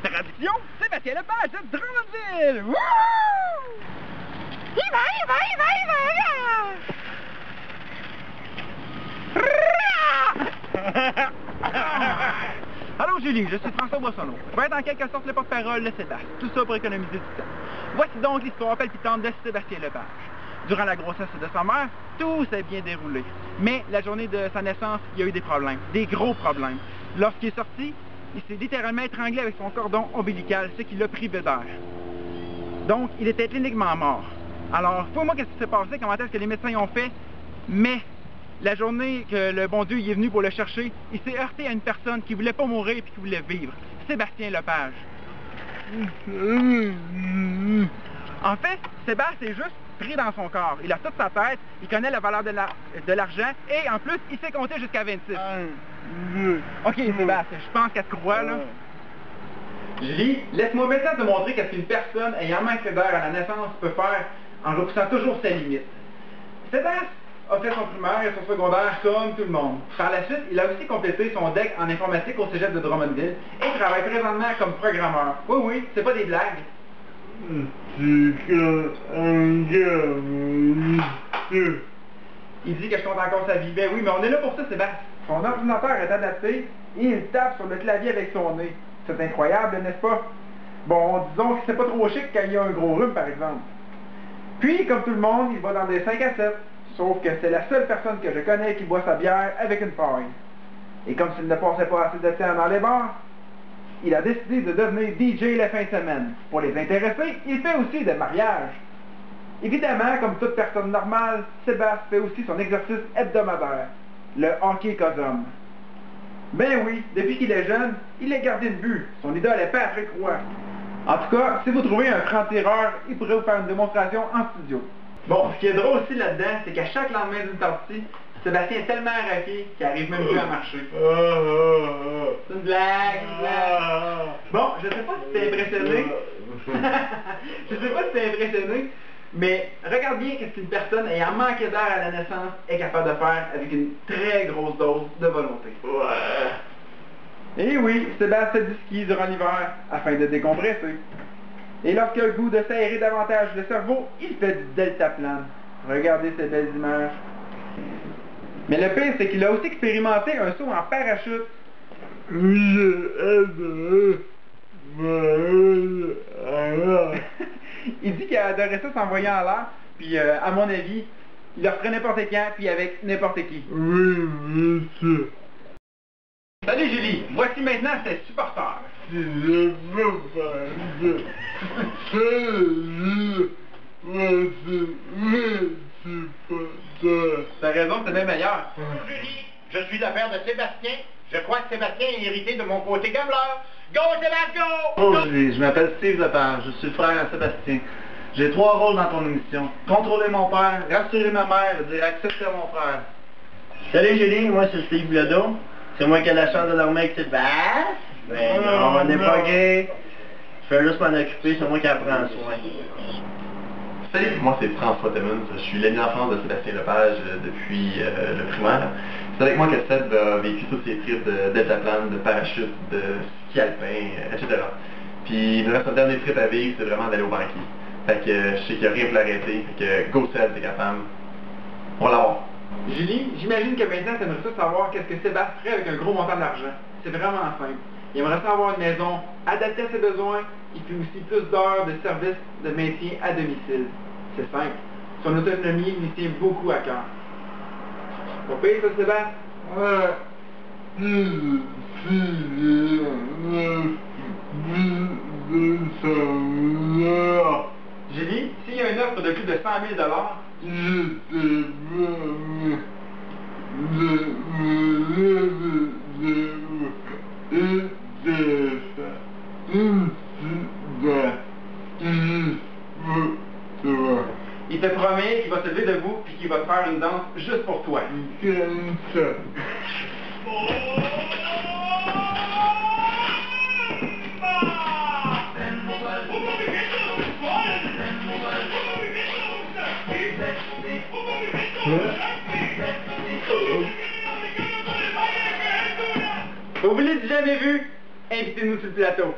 Traduction, Sébastien Lepage de Drummondville! Wouh! Il va! Allô Julie, je suis François Boissonneau. Je vais être en quelque sorte le porte-parole de Sébastien. Tout ça pour économiser du temps. Voici donc l'histoire palpitante de Sébastien Lepage. Durant la grossesse de sa mère, tout s'est bien déroulé. Mais la journée de sa naissance, il y a eu des problèmes, des gros problèmes. Lorsqu'il est sorti, il s'est littéralement étranglé avec son cordon ombilical, ce qui l'a privé d'air. Donc, il était cliniquement mort. Alors, dis-moi qu'est-ce qui s'est passé, comment est-ce que les médecins ont fait, mais la journée que le bon Dieu y est venu pour le chercher, il s'est heurté à une personne qui voulait pas mourir et qui voulait vivre. Sébastien Lepage. En fait, Sébastien est juste pris dans son corps. Il a toute sa tête, il connaît la valeur de l'argent et en plus, il sait compter jusqu'à 26. Ok, Sébastien, je pense qu'elle te croit, là. Julie, laisse-moi maintenant te montrer qu'est-ce qu'une personne ayant manqué d'air à la naissance peut faire en repoussant toujours ses limites. Sébastien a fait son primaire et son secondaire comme tout le monde. Par la suite, il a aussi complété son DEC en informatique au cégep de Drummondville et travaille présentement comme programmeur. Oui, c'est pas des blagues. Il dit que je compte encore sa vie. Ben oui, mais on est là pour ça, Sébastien. Son ordinateur est adapté et il tape sur le clavier avec son nez. C'est incroyable, n'est-ce pas? Bon, disons que c'est pas trop chic quand il y a un gros rhume, par exemple. Puis, comme tout le monde, il va dans des 5 à 7. Sauf que c'est la seule personne que je connais qui boit sa bière avec une paille. Et comme s'il ne passait pas assez de temps dans les bars, il a décidé de devenir DJ la fin de semaine. Pour les intéresser, il fait aussi des mariages. Évidemment, comme toute personne normale, Sébastien fait aussi son exercice hebdomadaire, le hockey cosum. Ben oui, depuis qu'il est jeune, il est gardien de but. Son idole est Patrick Roy. En tout cas, si vous trouvez un franc-tireur, il pourrait vous faire une démonstration en studio. Bon, ce qui est drôle aussi là-dedans, c'est qu'à chaque lendemain d'une partie, Sébastien est tellement raqué qu'il n'arrive même plus à marcher. C'est une blague, Bon, je sais pas si t'es impressionné. Je sais pas si t'es impressionné, mais regarde bien qu'est-ce qu'une personne ayant manqué d'air à la naissance est capable de faire avec une très grosse dose de volonté. Et oui, Sébastien fait du ski durant l'hiver afin de décompresser. Et lorsqu'il a le goût de s'aérer davantage le cerveau, il fait du deltaplane. Regardez ces belles images. Mais le pire, c'est qu'il a aussi expérimenté un saut en parachute. Il dit qu'il adorait ça s'envoyer en l'air, puis à mon avis, il le ferait n'importe quand, puis avec n'importe qui. Salut Julie, voici maintenant ses supporters. T'as raison, c'est bien meilleur. Julie, je suis le père de Sébastien. Je crois que Sébastien est hérité de mon côté gambler. Go Sébastien, go! Bonjour Julie, je m'appelle Steve Lepage, je suis le frère à Sébastien. J'ai 3 rôles dans ton émission. Contrôler mon père, rassurer ma mère et dire accepter mon frère. Salut Julie, moi c'est Steve Bledo. C'est moi qui ai la chance de dormir avec Sébastien. Ben non, on n'est pas gay. Je fais juste m'en occuper, c'est moi qui en prends soin. Salut, moi c'est François Timmons, je suis l'ami d'enfance de Sébastien Lepage depuis le primaire. C'est avec moi que Seb a vécu tous ses trips de deltaplane, de parachute, de ski alpin, etc. Puis il nous reste un dernier trip à vivre, c'est vraiment d'aller au banquier. Fait que je sais qu'il n'y a rien pour l'arrêter, fait que go Seb, t'es capable. On va l'avoir. Julie, j'imagine que maintenant tu aimerais ça savoir qu'est-ce que Sébastien ferait avec un gros montant d'argent. C'est vraiment simple. Il aimerait ça avoir une maison adaptée à ses besoins. Il fait aussi plus d'heures de service de maintien à domicile. C'est simple. Son autonomie lui tient beaucoup à cœur. Pas pire ça, Sébastien? Julie, s'il y a une offre de plus de 100 000 il te promet qu'il va se lever debout puis qu'il va te faire une danse juste pour toi. Vous voulez du jamais vu? Invitez-nous sur le plateau.